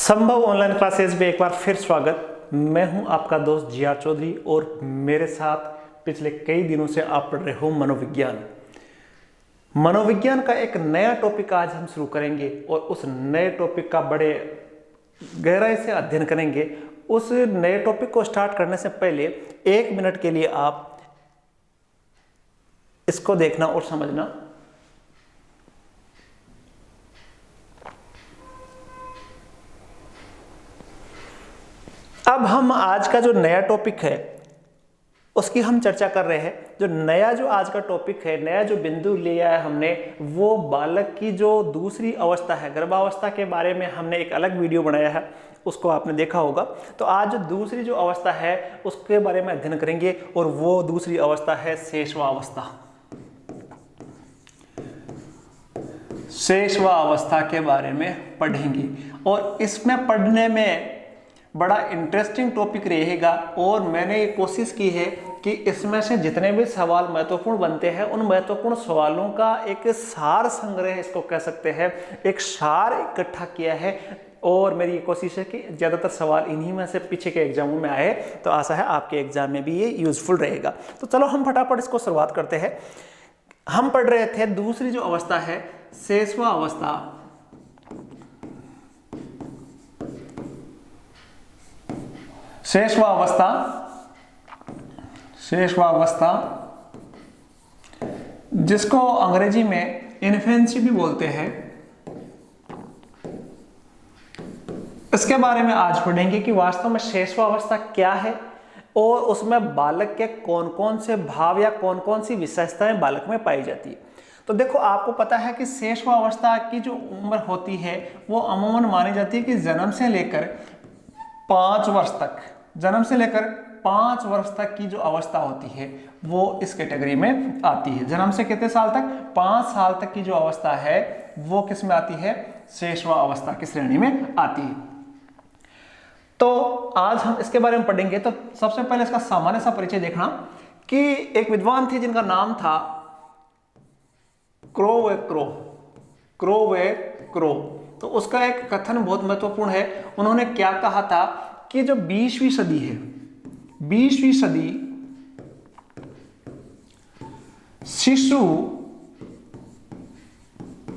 संभव online classes में एक बार फिर स्वागत। मैं हूं आपका दोस्त जिया चौधरी और मेरे साथ पिछले कई दिनों से आप पढ़ रहे हो मनोविज्ञान। मनोविज्ञान का एक नया टॉपिक आज हम शुरू करेंगे और उस नए टॉपिक का बड़े गहराई से अध्ययन करेंगे। उस नए टॉपिक को स्टार्ट करने से पहले 1 मिनट के लिए आप इसको देखना और समझना। अब हम आज का जो नया टॉपिक है उसकी हम चर्चा कर रहे हैं। जो आज का टॉपिक है, नया जो बिंदु लिया है हमने, वो बालक की जो दूसरी अवस्था है, गर्भावस्था के बारे में हमने एक अलग वीडियो बनाया है, उसको आपने देखा होगा। तो आज जो दूसरी जो अवस्था है उसके बारे में अध्ययन करेंगे और वो दूसरी अवस्था है शेषवावस्था। शेषवावस्था के बारे में पढ़ेंगे और इसमें पढ़ने में बड़ा इंटरेस्टिंग टॉपिक रहेगा। और मैंने ये कोशिश की है कि इसमें से जितने भी सवाल महत्वपूर्ण बनते हैं उन महत्वपूर्ण सवालों का एक सार संग्रह, इसको कह सकते हैं, एक सार इकट्ठा किया है। और मेरी कोशिश है कि ज़्यादातर सवाल इन्हीं में से पीछे के एग्जामों में आए, तो आशा है आपके एग्जाम में भी ये यूजफुल रहेगा। तो चलो हम फटाफट इसको शुरुआत करते हैं। हम पढ़ रहे थे दूसरी जो अवस्था है शेषवावस्था। शेषवावस्था जिसको अंग्रेजी में इन्फेंसी भी बोलते हैं, इसके बारे में आज पढ़ेंगे कि वास्तव में शेषवावस्था क्या है और उसमें बालक के कौन कौन से भाव या कौन कौन सी विशेषताएं बालक में पाई जाती है। तो देखो, आपको पता है कि शेषवावस्था की जो उम्र होती है वो अमूमन मानी जाती है कि जन्म से लेकर 5 वर्ष तक की जो अवस्था होती है वो इस कैटेगरी में आती है। जन्म से कितने साल तक? 5 साल तक की जो अवस्था है वो किस में आती है? शेषवावस्था की श्रेणी में आती है। तो आज हम इसके बारे में पढ़ेंगे। तो सबसे पहले इसका सामान्य सा परिचय देखना कि एक विद्वान थे जिनका नाम था क्रोवेक्रो। तो उसका एक कथन बहुत महत्वपूर्ण है। उन्होंने क्या कहा था कि जो 20वीं सदी है, 20वीं सदी शिशु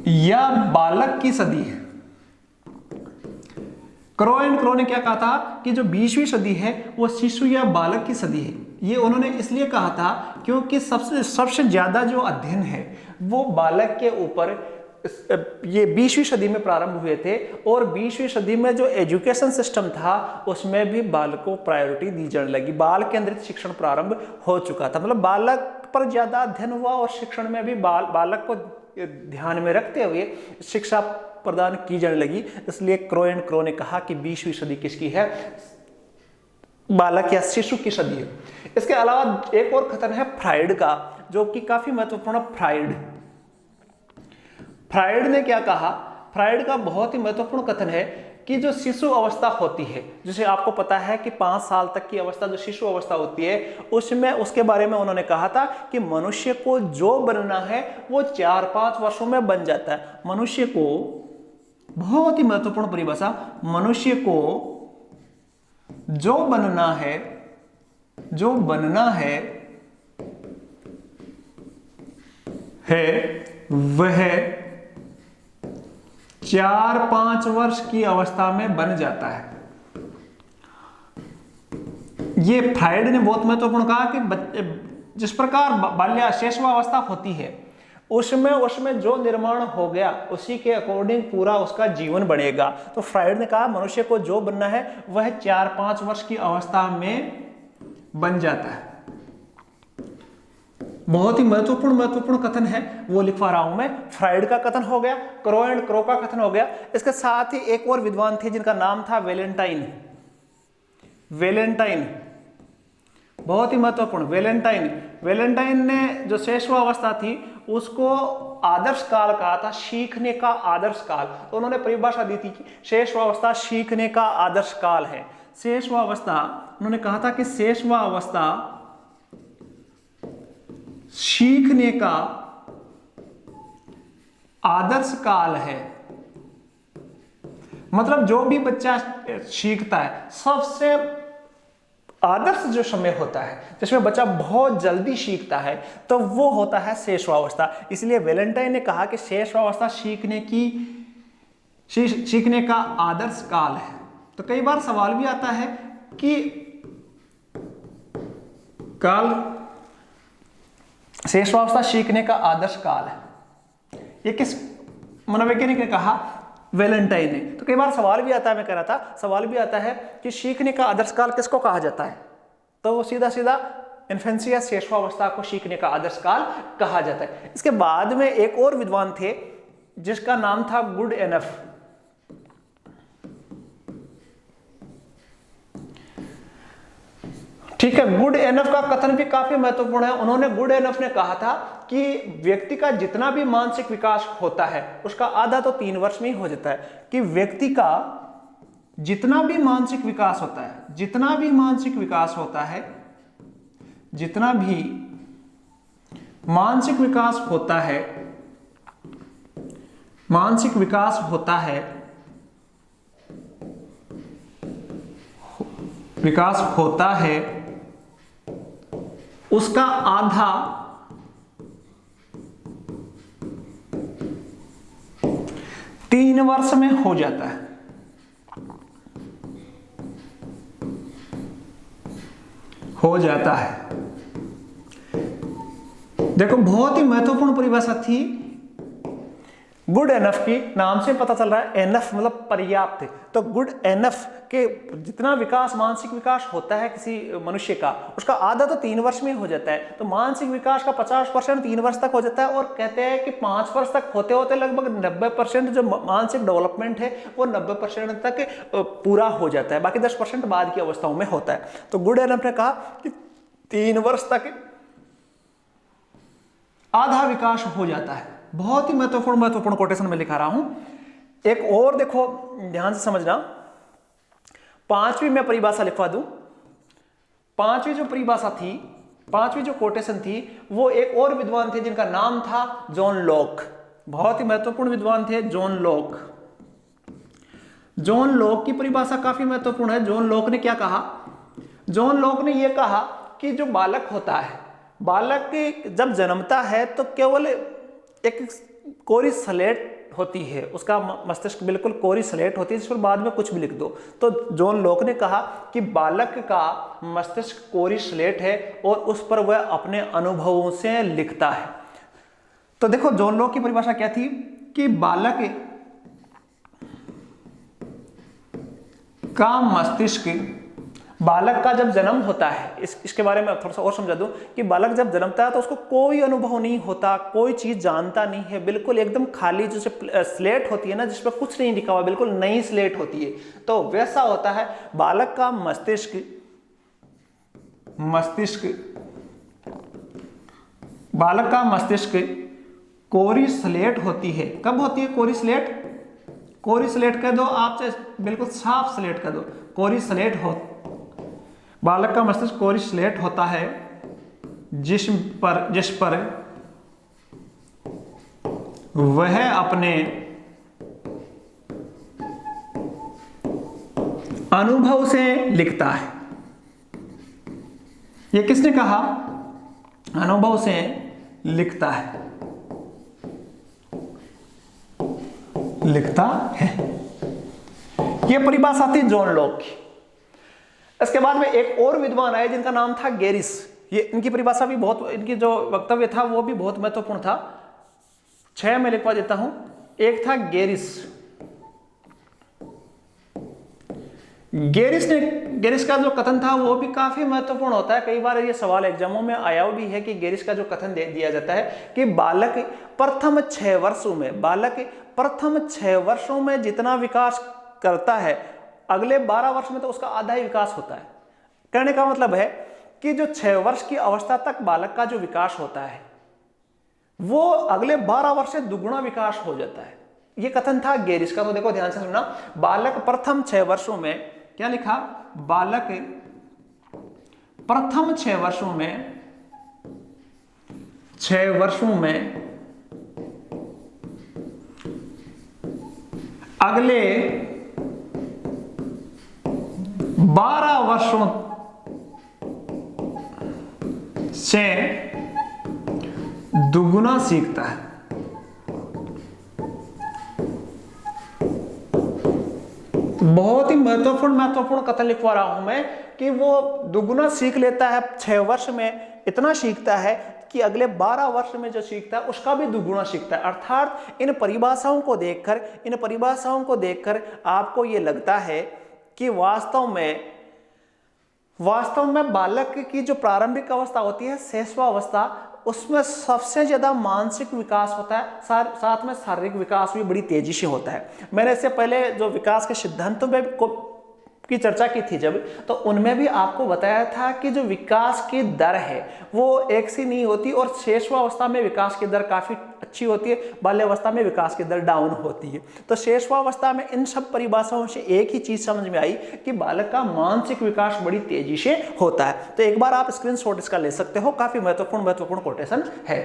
या बालक की सदी है। क्रो ने क्या कहा था कि जो 20वीं सदी है वो शिशु या बालक की सदी है। ये उन्होंने इसलिए कहा था क्योंकि सबसे ज्यादा जो अध्ययन है वो बालक के ऊपर ये 20वीं सदी में प्रारंभ हुए थे। और 20वीं सदी में जो एजुकेशन सिस्टम था उसमें भी बालक को प्रायोरिटी दी जाने लगी। बाल केंद्रित शिक्षण प्रारंभ हो चुका था, मतलब बालक पर ज्यादा अध्ययन हुआ और शिक्षण में भी बालक को ध्यान में रखते हुए शिक्षा प्रदान की जाने लगी। इसलिए क्रो ने कहा कि 20वीं सदी किसकी है? बालक या शिशु की सदी है। इसके अलावा एक और कथन है फ्राइड का, जो कि काफी महत्वपूर्ण। फ्राइड ने क्या कहा? फ्राइड का बहुत ही महत्वपूर्ण कथन है कि जो शिशु अवस्था होती है, जिसे आपको पता है कि 5 साल तक की अवस्था जो शिशु अवस्था होती है, उसमें उसके बारे में उन्होंने कहा था कि मनुष्य को जो बनना है वो 4-5 वर्षों में बन जाता है। मनुष्य को, बहुत ही महत्वपूर्ण परिभाषा, मनुष्य को जो बनना है वह 4-5 वर्ष की अवस्था में बन जाता है। ये फ्राइड ने बहुत महत्वपूर्ण कहा कि जिस प्रकार बाल्य शेषवावस्था होती है उसमें जो निर्माण हो गया उसी के अकॉर्डिंग पूरा उसका जीवन बनेगा। तो फ्राइड ने कहा मनुष्य को जो बनना है वह 4-5 वर्ष की अवस्था में बन जाता है। बहुत ही महत्वपूर्ण कथन है, वो लिखवा रहा हूं मैं। फ्राइड का कथन हो गया, क्रो का कथन हो गया। इसके साथ ही एक और विद्वान थे जिनका नाम था वेलेंटाइन। बहुत ही महत्वपूर्ण, वेलेंटाइन ने जो शेषवावस्था थी उसको आदर्श काल कहा था, सीखने का आदर्श काल। तो उन्होंने परिभाषा दी थी कि शेषवावस्था सीखने का आदर्श काल है। शेषवावस्था, उन्होंने कहा था कि शेषवावस्था सीखने का आदर्श काल है। मतलब जो भी बच्चा सीखता है, सबसे आदर्श जो समय होता है जिसमें बच्चा बहुत जल्दी सीखता है, तो वो होता है शैशवावस्था। इसलिए वैलेंटाइन ने कहा कि शैशवावस्था सीखने का आदर्श काल है। तो कई बार सवाल भी आता है कि काल शैशवावस्था सीखने का आदर्श काल है, ये किस मनोवैज्ञानिक ने कहा? वैलेंटाइन ने। तो कई बार सवाल भी आता है, मैं कह रहा था सवाल भी आता है कि सीखने का आदर्श काल किसको कहा जाता है? तो वो सीधा सीधा इन्फेंसी या शैशवावस्था को सीखने का आदर्श काल कहा जाता है। इसके बाद में एक और विद्वान थे जिसका नाम था गुडएनफ। ठीक है, गुडएनफ का कथन भी काफी महत्वपूर्ण है। उन्होंने गुडएनफ ने कहा था कि व्यक्ति का जितना भी मानसिक विकास होता है उसका आधा तो 3 वर्ष में ही हो जाता है। कि व्यक्ति का जितना भी मानसिक विकास होता है, जितना भी मानसिक विकास होता है, जितना भी मानसिक विकास होता है, मानसिक विकास होता है, विकास होता है, उसका आधा 3 वर्ष में हो जाता है। हो जाता है। देखो, बहुत ही महत्वपूर्ण परिभाषा थी गुड एनफ की। नाम से पता चल रहा है एनफ मतलब पर्याप्त है। तो गुड एनफ के जितना विकास, मानसिक विकास होता है किसी मनुष्य का, उसका आधा तो 3 वर्ष में हो जाता है। तो मानसिक विकास का 50% 3 वर्ष तक हो जाता है। और कहते हैं कि 5 वर्ष तक होते होते लगभग 90% जो मानसिक डेवलपमेंट है वो 90% तक पूरा हो जाता है। बाकी 10% बाद की अवस्थाओं में होता है। तो गुड एनफ ने कहा कि 3 वर्ष तक आधा विकास हो जाता है। बहुत ही महत्वपूर्ण कोटेशन में लिखा रहा हूं। एक और देखो, ध्यान से समझना। 5वीं मैं परिभाषा लिखवा दूं। 5वीं जो परिभाषा थी, 5वीं जो कोटेशन थी, वो एक और विद्वान थे जिनका नाम था जॉन लॉक। बहुत ही महत्वपूर्ण विद्वान थे जॉन लॉक। जॉन लॉक की परिभाषा काफी महत्वपूर्ण है। जॉन लॉक ने क्या कहा? जॉन लॉक ने यह कहा कि जो बालक होता है, बालक जब जन्मता है तो केवल एक कोरी स्लेट होती है, उसका मस्तिष्क बिल्कुल कोरी स्लेट होती है जिस पर बाद में कुछ भी लिख दो। तो जॉन लॉक ने कहा कि बालक का मस्तिष्क कोरी स्लेट है और उस पर वह अपने अनुभवों से लिखता है। तो देखो, जॉन लॉक की परिभाषा क्या थी कि बालक का मस्तिष्क, बालक का जब जन्म होता है, इसके बारे में थोड़ा सा और समझा दूं कि बालक जब जन्मता है तो उसको कोई अनुभव नहीं होता, कोई चीज जानता नहीं है, बिल्कुल एकदम खाली जैसे स्लेट होती है ना, जिस पर कुछ नहीं लिखा हुआ, बिल्कुल नई स्लेट होती है। तो वैसा होता है बालक का मस्तिष्क। बालक का मस्तिष्क कोरी स्लेट होती है। कब होती है कोरी स्लेट? कोरी स्लेट कह दो आप, बिल्कुल साफ स्लेट कह दो, कोरी स्लेट हो। बालक का मस्तिष्क कोरी स्लेट होता है जिस पर वह अपने अनुभव से लिखता है। यह किसने कहा? अनुभव से लिखता है, लिखता है। यह परिभाषा थी जॉन लॉक की। इसके बाद में एक और विद्वान आए जिनका नाम था गेरिस। ये इनकी परिभाषा भी बहुत, इनकी जो वक्तव्य था वो भी बहुत महत्वपूर्ण था। 6 मैं लिखवा देता हूं। एक था गेरिस। गेरिस का जो कथन था वो भी काफी महत्वपूर्ण होता है। कई बार ये सवाल एग्जामों में आया भी है कि गेरिस का जो कथन दे दिया जाता है कि बालक प्रथम 6 वर्षों में जितना विकास करता है, अगले 12 वर्ष में तो उसका आधा ही विकास होता है। कहने का मतलब है कि जो 6 वर्ष की अवस्था तक बालक का जो विकास होता है वो अगले 12 वर्ष से दुगुना विकास हो जाता है। यह कथन था गेरिस का। तो देखो, ध्यान से सुनना। बालक प्रथम 6 वर्षों में, क्या लिखा? बालक प्रथम 6 वर्षों में अगले 12 वर्षों से दुगुना सीखता है। बहुत ही महत्वपूर्ण कथन लिखवा रहा हूं मैं कि वो दुगुना सीख लेता है 6 वर्ष में, इतना सीखता है कि अगले 12 वर्ष में जो सीखता है उसका भी दुगुना सीखता है। अर्थात इन परिभाषाओं को देखकर आपको ये लगता है कि वास्तव में बालक की जो प्रारंभिक अवस्था होती है, शैशवावस्था, उसमें सबसे ज्यादा मानसिक विकास होता है, साथ में शारीरिक विकास भी बड़ी तेजी से होता है। मैंने इससे पहले जो विकास के सिद्धांतों की चर्चा की थी जब, तो उनमें भी आपको बताया था कि जो विकास की दर है वो एक सी नहीं होती, और शैशवावस्था में विकास की दर काफी अच्छी होती है, बाल्यावस्था में विकास की दर डाउन होती है। तो शैशवावस्था में इन सब परिभाषाओं से एक ही चीज समझ में आई कि बालक का मानसिक विकास बड़ी तेजी से होता है। तो एक बार आप स्क्रीनशॉट इसका ले सकते हो, काफी महत्वपूर्ण कोटेशन है,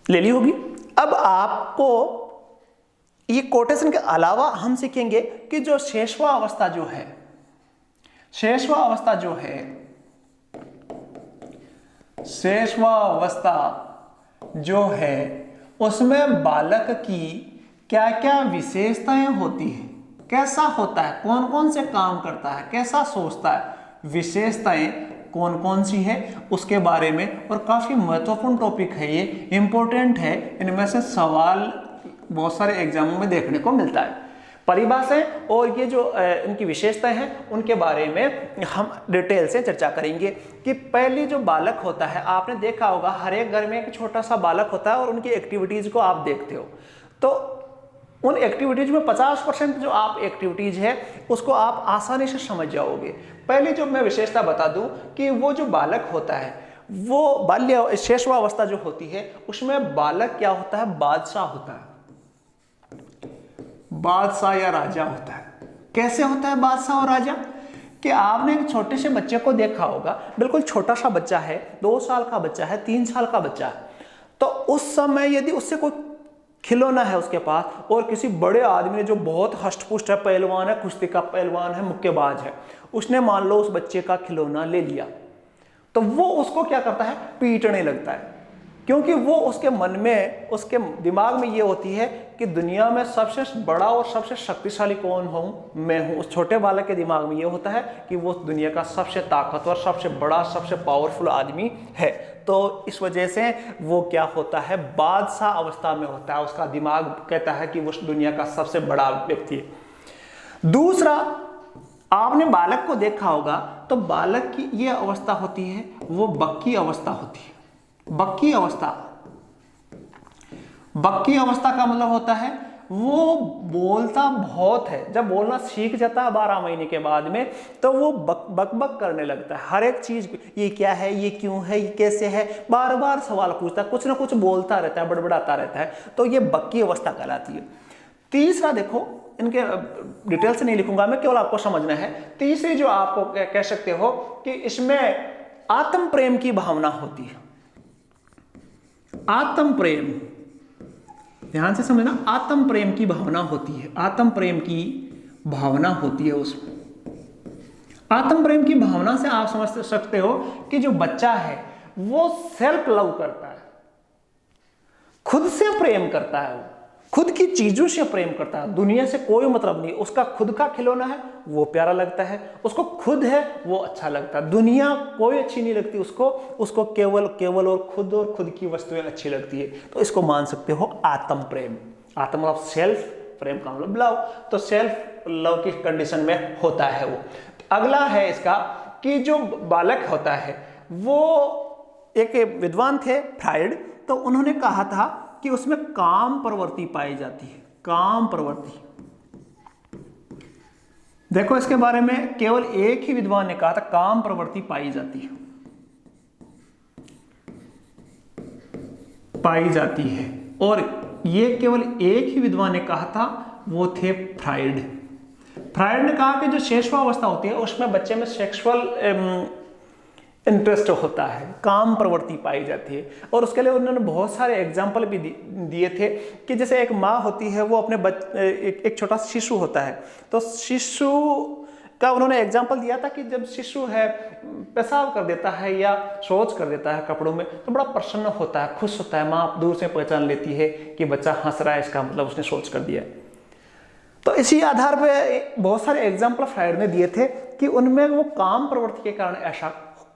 ले ली होगी। अब आपको ये कोटेशन के अलावा हम सीखेंगे कि जो शैशवावस्था जो है उसमें बालक की क्या क्या विशेषताएं होती है, कैसा होता है, कौन कौन से काम करता है, कैसा सोचता है, विशेषताएं कौन कौन सी है उसके बारे में। और काफी महत्वपूर्ण टॉपिक है ये, इंपॉर्टेंट है, इनमें से सवाल बहुत सारे एग्जामों में देखने को मिलता है। परिभाषाएं और ये जो इनकी विशेषताएं हैं उनके बारे में हम डिटेल से चर्चा करेंगे। कि पहली जो बालक होता है, आपने देखा होगा हर एक घर में एक छोटा सा बालक होता है और उनकी एक्टिविटीज को आप देखते हो, तो उन एक्टिविटीज में 50% जो आप एक्टिविटीज है उसको आप आसानी से समझ जाओगे। पहली जो मैं विशेषता बता दूं कि वो जो बालक होता है वो शैशवावस्था जो होती है उसमें बालक क्या होता है, बादशाह होता है, बादशाह या राजा होता है। कैसे होता है बादशाह और राजा? कि आपने एक छोटे से बच्चे को देखा होगा, बिल्कुल छोटा सा बच्चा है, 2 साल का बच्चा है, 3 साल का बच्चा है, तो उस समय यदि उससे कोई खिलौना है उसके पास और किसी बड़े आदमी ने जो बहुत हष्ट-पुष्ट है, पहलवान है, कुश्ती का पहलवान है, मुक्केबाज है, उसने मान लो उस बच्चे का खिलौना ले लिया, तो वो उसको क्या करता है, पीटने लगता है। क्योंकि वो उसके मन में, उसके दिमाग में ये होती है कि दुनिया में सबसे बड़ा और सबसे शक्तिशाली कौन हूं, मैं हूं। उस छोटे बालक के दिमाग में ये होता है कि वो दुनिया का सबसे ताकतवर, सबसे बड़ा, सबसे पावरफुल आदमी है। तो इस वजह से वो क्या होता है, बादशाह अवस्था में होता है, उसका दिमाग कहता है कि वो दुनिया का सबसे बड़ा व्यक्ति है। दूसरा, आपने बालक को देखा होगा तो बालक की ये अवस्था होती है, वो बक्की अवस्था होती है। बक्की अवस्था का मतलब होता है वो बोलता बहुत है। जब बोलना सीख जाता है 12 महीने के बाद में, तो वो बक करने लगता है। हर एक चीज, ये क्या है, ये क्यों है, ये कैसे है, बार बार सवाल पूछता है, कुछ ना कुछ बोलता रहता है, बड़बड़ाता रहता है, तो ये बक्की अवस्था कहलाती है। तीसरा देखो, इनके डिटेल से नहीं लिखूंगा मैं, केवल आपको समझना है। तीसरी जो आपको कह सकते हो कि इसमें आत्म प्रेम की भावना होती है। आत्म प्रेम, ध्यान से समझना, आत्म प्रेम की भावना होती है, आत्म प्रेम की भावना होती है उसमें। आत्म प्रेम की भावना से आप समझ सकते हो कि जो बच्चा है वो सेल्फ लव करता है, खुद से प्रेम करता है, वो खुद की चीजों से प्रेम करता है, दुनिया से कोई मतलब नहीं। उसका खुद का खिलौना है वो प्यारा लगता है, उसको खुद है वो अच्छा लगता है, दुनिया कोई अच्छी नहीं लगती उसको केवल और खुद की वस्तुएं अच्छी लगती है। तो इसको मान सकते हो आत्म प्रेम। आत्म मतलब सेल्फ, प्रेम का मतलब लव, तो सेल्फ लव की कंडीशन में होता है वो। अगला है इसका कि जो बालक होता है वो, एक विद्वान थे फ्राइड, तो उन्होंने कहा था कि उसमें काम प्रवृत्ति पाई जाती है। काम प्रवृत्ति, देखो इसके बारे में केवल एक ही विद्वान ने कहा था, काम प्रवृत्ति पाई जाती है, और ये केवल एक ही विद्वान ने कहा था, वो थे फ्राइड। फ्राइड ने कहा कि जो शैशवावस्था होती है उसमें बच्चे में सेक्सुअल इंटरेस्ट होता है, काम प्रवृत्ति पाई जाती है। और उसके लिए उन्होंने बहुत सारे एग्जाम्पल भी दिए थे कि जैसे एक माँ होती है, वो अपने एक छोटा शिशु होता है, तो शिशु का उन्होंने एग्जाम्पल दिया था कि जब शिशु है पेशाब कर देता है या शौच कर देता है कपड़ों में, तो बड़ा प्रसन्न होता है, खुश होता है। माँ दूर से पहचान लेती है कि बच्चा हंस रहा है, इसका मतलब उसने शौच कर दिया। तो इसी आधार पे बहुत सारे एग्जाम्पल फ्रायड ने दिए थे कि उनमें वो काम प्रवृत्ति के कारण ऐसा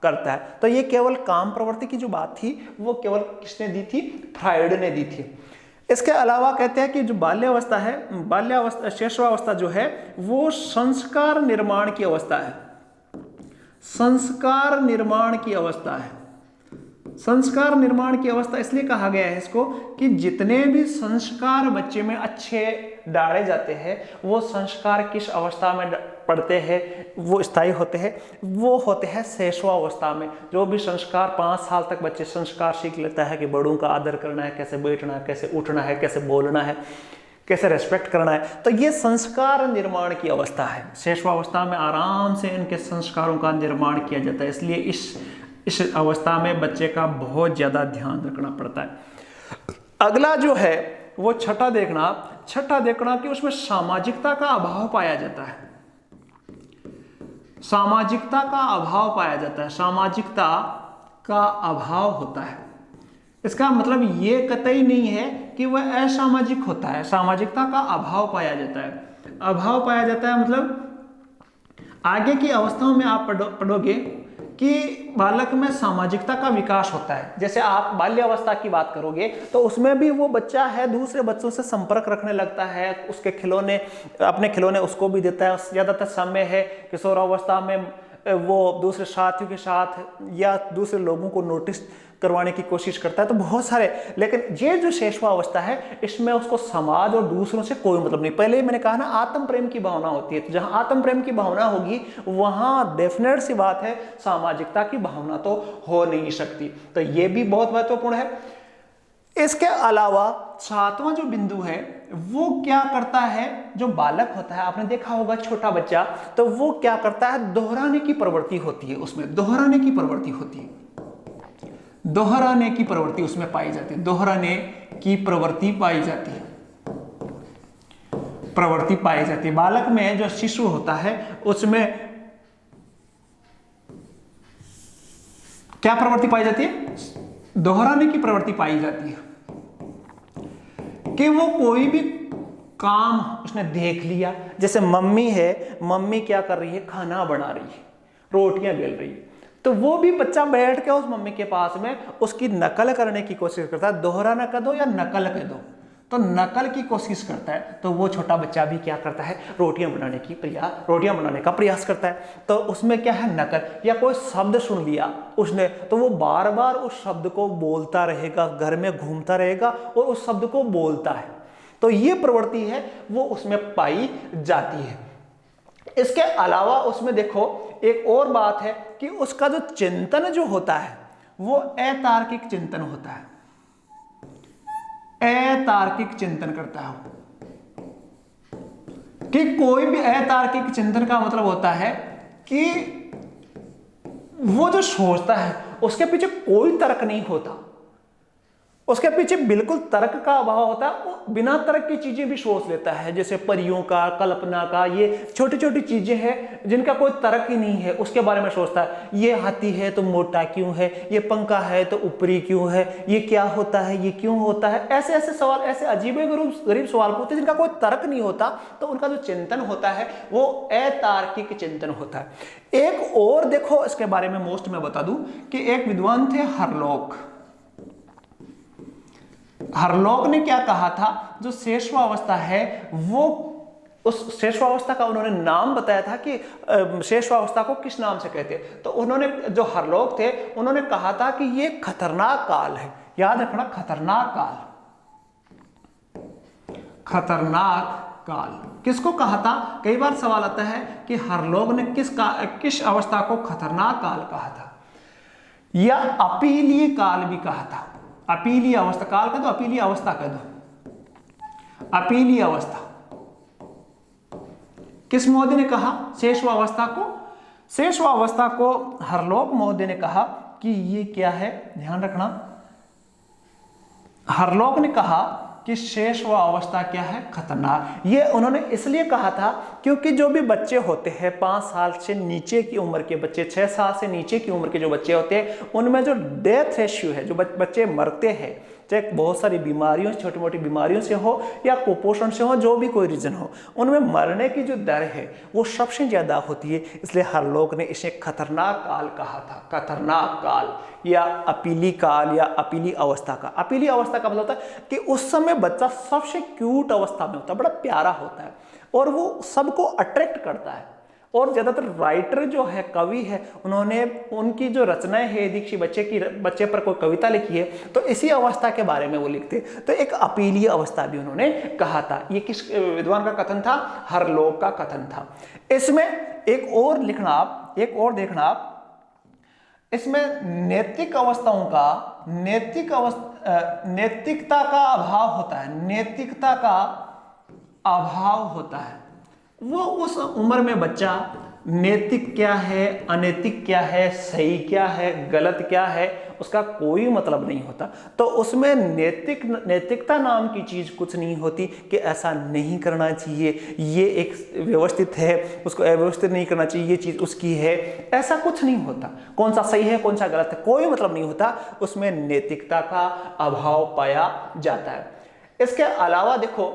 करता है। तो ये केवल काम प्रवृत्ति की जो बात थी वो केवल किसने दी थी? फ्रायड ने दी थी। इसके अलावा कहते हैं कि जो बाल्यावस्था है, बाल्यावस्था शैशवावस्था जो है वो संस्कार निर्माण की अवस्था है। संस्कार निर्माण की अवस्था है। संस्कार निर्माण की अवस्था इसलिए कहा गया है इसको कि जितने भी संस्कार बच्चे में अच्छे डाले जाते हैं वो संस्कार किस अवस्था में पड़ते हैं, वो स्थायी होते हैं, वो होते हैं शैशवावस्था में। जो भी संस्कार 5 साल तक बच्चे संस्कार सीख लेता है कि बड़ों का आदर करना है, कैसे बैठना है, कैसे उठना है, कैसे बोलना है, कैसे रेस्पेक्ट करना है, तो ये संस्कार निर्माण की अवस्था है। शैशवावस्था में आराम से इनके संस्कारों का निर्माण किया जाता है, इसलिए इस अवस्था में बच्चे का बहुत ज़्यादा ध्यान रखना पड़ता है। अगला जो है वो छठा देखना कि उसमें सामाजिकता का अभाव पाया जाता है। सामाजिकता का अभाव पाया जाता है, सामाजिकता का अभाव होता है। इसका मतलब ये कतई नहीं है कि वह असामाजिक होता है, सामाजिकता का अभाव पाया जाता है। अभाव पाया जाता है मतलब आगे की अवस्थाओं में आप पढ़ोगे कि बालक में सामाजिकता का विकास होता है। जैसे आप बाल्यावस्था की बात करोगे तो उसमें भी वो बच्चा है दूसरे बच्चों से संपर्क रखने लगता है, उसके खिलौने, अपने खिलौने उसको भी देता है। ज़्यादातर समय है किशोरावस्था में वो दूसरे साथियों के साथ या दूसरे लोगों को नोटिस करवाने की कोशिश करता है, तो बहुत सारे। लेकिन ये जो शैशवावस्था है इसमें उसको समाज और दूसरों से कोई मतलब नहीं। पहले मैंने कहा ना आत्म प्रेम की भावना होती है, तो जहां आत्म प्रेम की भावना होगी वहां डेफिनेट सी बात है सामाजिकता की भावना तो हो नहीं सकती। तो ये भी बहुत महत्वपूर्ण है। इसके अलावा 7वां जो बिंदु है वो क्या करता है, जो बालक होता है, आपने देखा होगा छोटा बच्चा, तो वो क्या करता है, दोहराने की प्रवृत्ति होती है, उसमें दोहराने की प्रवृत्ति होती है, दोहराने की प्रवृत्ति उसमें पाई जाती है, दोहराने की प्रवृत्ति पाई जाती है, प्रवृत्ति पाई जाती है। बालक में जो शिशु होता है उसमें क्या प्रवृत्ति पाई जाती है? दोहराने की प्रवृत्ति पाई जाती है कि वो कोई भी काम उसने देख लिया, जैसे मम्मी है, मम्मी क्या कर रही है, खाना बना रही है, रोटियां बेल रही है, तो वो भी बच्चा बैठ के उस मम्मी के पास में उसकी नकल करने की कोशिश करता है। दोहराना कह दो या नकल कह दो, तो नकल की कोशिश करता है। तो वो छोटा बच्चा भी क्या करता है, रोटियां बनाने का प्रयास करता है। तो उसमें क्या है, नकल। या कोई शब्द सुन लिया उसने, तो वो बार बार उस शब्द को बोलता रहेगा, घर में घूमता रहेगा और उस शब्द को बोलता है। तो ये प्रवृत्ति है वो उसमें पाई जाती है। इसके अलावा उसमें देखो एक और बात है कि उसका जो चिंतन जो होता है वो अतार्किक चिंतन होता है, अतार्किक चिंतन करता है। कि कोई भी अतार्किक चिंतन का मतलब होता है कि वो जो सोचता है उसके पीछे कोई तर्क नहीं होता, उसके पीछे बिल्कुल तर्क का अभाव होता है। वो बिना तर्क की चीजें भी सोच लेता है, जैसे परियों का, कल्पना का, ये छोटी छोटी चीजें हैं जिनका कोई तर्क ही नहीं है, उसके बारे में सोचता है। ये हाथी है तो मोटा क्यों है, ये पंखा है तो ऊपरी क्यों है, ये क्या होता है, ये क्यों होता है, ऐसे ऐसे सवाल, ऐसे अजीब गरीब सवाल पूछते हैं जिनका कोई तर्क नहीं होता। तो उनका जो चिंतन होता है वो अतार्किक चिंतन होता है। एक और देखो इसके बारे में मोस्ट में बता दूं कि एक विद्वान थे हरलोक ने क्या कहा था, जो शैशवावस्था है वो, उस शैशवावस्था का उन्होंने नाम बताया था कि शैशवावस्था को किस नाम से कहते हैं। तो उन्होंने, जो हरलोक थे, उन्होंने कहा था कि ये खतरनाक काल है। याद रखना, खतरनाक काल, खतरनाक काल किसको कहा था? कई बार सवाल आता है कि हरलोक ने किस अवस्था को खतरनाक काल कहा था, या अपीलीय काल भी कहा था। अपीलीय अवस्था, काल कह दो, अपीलीय अवस्था कह दो। अपीलीय अवस्था किस मोदी ने कहा शैशवावस्था को? शेषवावस्था को हरलोक महोदय ने कहा कि ये क्या है, ध्यान रखना, हरलोक ने कहा कि शेषवावस्था क्या है, खतरनाक। ये उन्होंने इसलिए कहा था क्योंकि जो भी बच्चे होते हैं 5 साल से नीचे की उम्र के बच्चे, 6 साल से नीचे की उम्र के जो बच्चे होते हैं, उनमें जो डेथ रेशियो है, जो बच्चे मरते हैं, चाहे बहुत सारी बीमारियों, छोटी मोटी बीमारियों से हो या कुपोषण से हो, जो भी कोई रीजन हो, उनमें मरने की जो दर है वो सबसे ज्यादा होती है। इसलिए हरलोक ने इसे खतरनाक काल कहा था, खतरनाक काल या अपीली काल या अपीली अवस्था का। अपीली अवस्था का मतलब होता है कि उस समय बच्चा सबसे क्यूट अवस्था में होता है, बड़ा प्यारा होता है और वो सबको अट्रैक्ट करता है। और ज्यादातर राइटर जो है, कवि है, उन्होंने उनकी जो रचनाएं है, यदि किसी बच्चे पर कोई कविता लिखी है तो इसी अवस्था के बारे में वो लिखते। तो एक अपीलीय अवस्था भी उन्होंने कहा था। ये किस विद्वान का कथन था? हरलोक का कथन था। इसमें एक और लिखना आप, एक और देखना आप, इसमें नैतिक अवस्थाओं का, नैतिकता का अभाव होता है, नैतिकता का अभाव होता है। वो उस उम्र में बच्चा नैतिक क्या है, अनैतिक क्या है, सही क्या है, गलत क्या है, उसका कोई मतलब नहीं होता। तो उसमें नैतिकता नाम की चीज कुछ नहीं होती कि ऐसा नहीं करना चाहिए, ये एक व्यवस्थित है, उसको अव्यवस्थित नहीं करना चाहिए, ये चीज उसकी है, ऐसा कुछ नहीं होता। कौन सा सही है, कौन सा गलत है, कोई मतलब नहीं होता। उसमें नैतिकता का अभाव पाया जाता है। इसके अलावा देखो,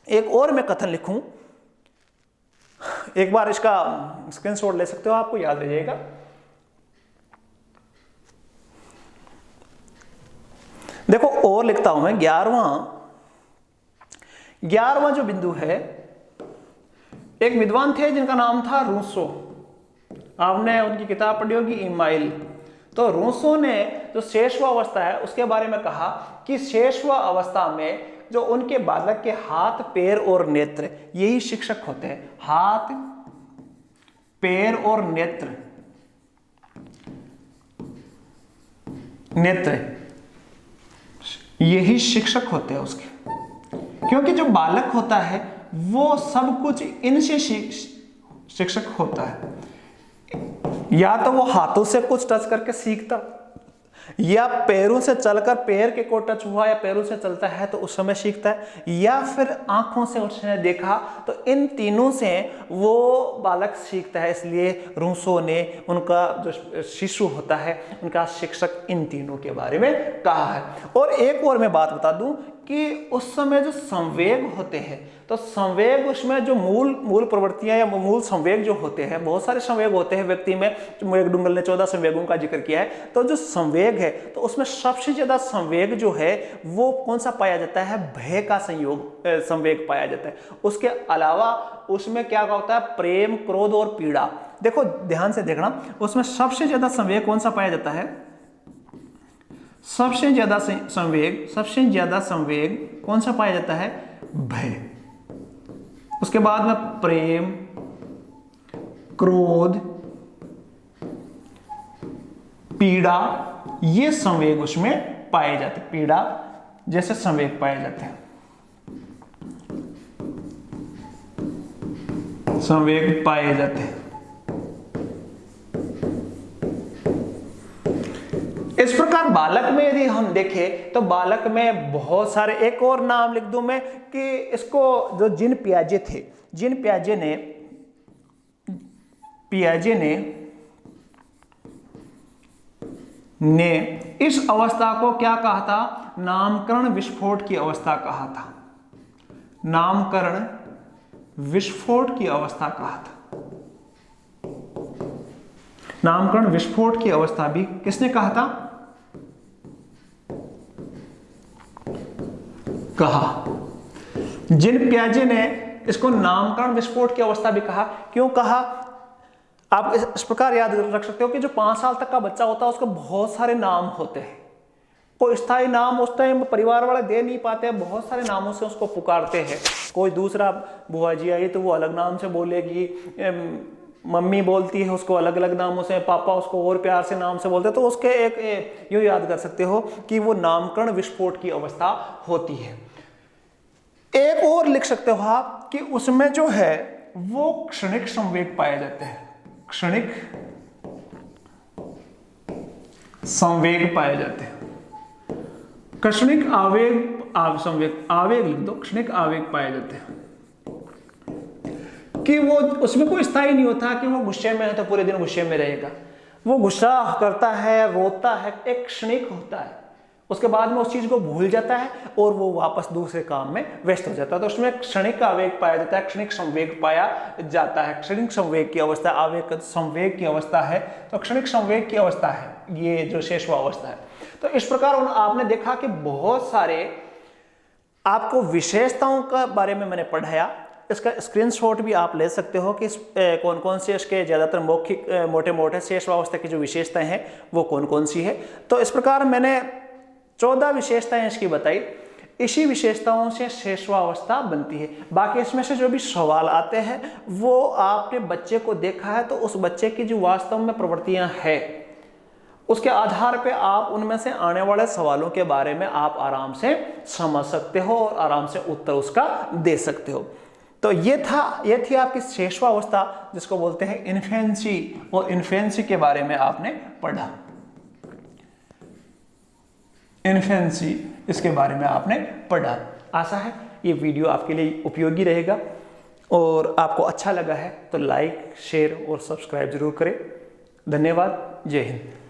एक और मैं कथन लिखूं, एक बार इसका स्क्रीनशॉट ले सकते हो, आपको याद रह जाएगा। देखो और लिखता हूं मैं, 11वां जो बिंदु है, एक विद्वान थे जिनका नाम था रूसो। आपने उनकी किताब पढ़ी होगी, इमाइल। तो रूसो ने जो शेषवावस्था है उसके बारे में कहा कि शेषवावस्था में जो उनके बालक के हाथ, पैर और नेत्र, यही शिक्षक होते हैं। हाथ, पैर और नेत्र, यही शिक्षक होते हैं उसके। क्योंकि जो बालक होता है वो सब कुछ इनसे शिक्षक होता है। या तो वो हाथों से कुछ टच करके सीखता, या पैरों से चलकर, पैर के को टच हुआ या पैरों से चलता है तो उस समय सीखता है, या फिर आंखों से उसने देखा। तो इन तीनों से वो बालक सीखता है। इसलिए रूसो ने उनका जो शिशु होता है, उनका शिक्षक, इन तीनों के बारे में कहा है। और एक और मैं बात बता दूं कि उस समय जो संवेग होते हैं, तो संवेग, उसमें जो मूल प्रवृत्तियां या मूल संवेग जो होते हैं, बहुत सारे संवेग होते हैं व्यक्ति में। मैकडुगल ने 14 संवेगों का जिक्र किया है। तो जो संवेग है, तो उसमें सबसे ज्यादा संवेग जो है वो कौन सा पाया जाता है? भय का संवेग पाया जाता है। उसके अलावा उसमें क्या होता है? प्रेम, क्रोध और पीड़ा। देखो ध्यान से देखना, उसमें सबसे ज्यादा संवेग कौन सा पाया जाता है? सबसे ज्यादा संवेग कौन सा पाया जाता है? भय। उसके बाद में प्रेम, क्रोध, पीड़ा, ये संवेग उसमें पाए जाते हैं। पीड़ा जैसे संवेग पाए जाते हैं, संवेग पाए जाते हैं। इस प्रकार बालक में यदि हम देखें तो बालक में बहुत सारे, एक और नाम लिख दूं मैं कि इसको जो जीन पियाजे थे, जीन पियाजे ने इस अवस्था को क्या कहा था? नामकरण विस्फोट की अवस्था कहा था। नामकरण विस्फोट की अवस्था कहा था। नामकरण विस्फोट की अवस्था भी किसने कहा था? जीन पियाजे ने इसको नामकरण विस्फोट की अवस्था भी कहा। क्यों कहा? आप इस प्रकार याद रख सकते हो कि जो 5 साल तक का बच्चा होता है उसको बहुत सारे नाम होते हैं। कोई स्थायी नाम उस टाइम परिवार वाले दे नहीं पाते, बहुत सारे नामों से उसको पुकारते हैं। कोई दूसरा, बुआ जी आई तो वो अलग नाम से बोलेगी, मम्मी बोलती है उसको अलग अलग नामों से, पापा उसको और प्यार से नाम से बोलते हैं। तो उसके एक यूं याद कर सकते हो कि वो नामकरण विस्फोट की अवस्था होती है। एक और लिख सकते हो आप कि उसमें जो है वो क्षणिक संवेग पाए जाते हैं। क्षणिक संवेग पाए जाते हैं। क्षणिक संवेग आवेग लिख दो, क्षणिक आवेग पाए जाते हैं कि वो उसमें कोई स्थायी नहीं होता कि वो गुस्से में है तो पूरे दिन गुस्से में रहेगा, वो गुस्सा करता है, रोता है, एक क्षणिक होता है, उसके बाद में उस चीज को भूल जाता है और वो वापस दूसरे काम में व्यस्त हो जाता है। तो उसमें क्षणिक आवेग पाया जाता है, क्षणिक संवेग पाया जाता है। क्षणिक संवेग की अवस्था, आवेग संवेग की अवस्था है, तो क्षणिक संवेग की अवस्था है ये जो शेषवावस्था है। तो इस प्रकार आपने देखा कि बहुत सारे आपको विशेषताओं का बारे में मैंने पढ़ाया। इसका स्क्रीनशॉट भी आप ले सकते हो कि कौन कौन से इसके ज़्यादातर मौखिक मोटे मोटे शेषवावस्था की जो विशेषताएं हैं वो कौन कौन सी है। तो इस प्रकार मैंने 14 विशेषताएं इसकी बताई। इसी विशेषताओं से शेषवावस्था बनती है। बाकी इसमें से जो भी सवाल आते हैं वो आपने बच्चे को देखा है तो उस बच्चे की जो वास्तव में प्रवृत्तियां हैं उसके आधार पे आप उनमें से आने वाले सवालों के बारे में आप आराम से समझ सकते हो और आराम से उत्तर उसका दे सकते हो। तो ये थी आपकी शेषवावस्था जिसको बोलते हैं इन्फेंसी, और इन्फेंसी के बारे में आपने पढ़ा। इन्फेंसी, इसके बारे में आपने पढ़ा। आशा है ये वीडियो आपके लिए उपयोगी रहेगा और आपको अच्छा लगा है तो लाइक, शेयर और सब्सक्राइब जरूर करें। धन्यवाद। जय हिंद।